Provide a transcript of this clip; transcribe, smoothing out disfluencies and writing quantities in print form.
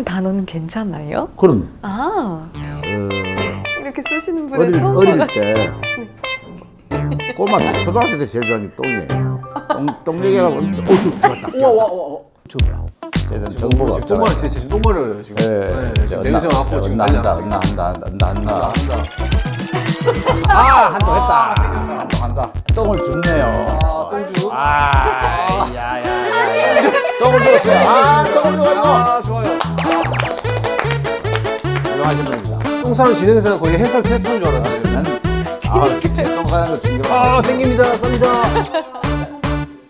그냥 단어는 괜찮아요? 그럼 아, 이렇게 쓰시는 분을 어릴, 처음 어릴 봐가지고. 때 꼬마 초등학생 때 제일 좋아하는 게 똥이에요. 똥 얘기하고 엄청 좋았다. 우와. 저거야. 쟤는 정보가 지금 없잖아요. 지금 똥말을 지금. 네, 지금 냄새 맡고 지금 난리 났어요. 난다. 한다. 한통 했다. 한통 한다. 똥을 줍네요. 똥주. 야야야. 똥을 줬어요. 똥을 줘가지고. 좋아요. 훌륭하신 분입니다. 똥 싸는 진행사는 거의 해설 테스트한 줄 알았어요. 나는 똥 사는 거 충격. 땡깁니다. 쌉니다.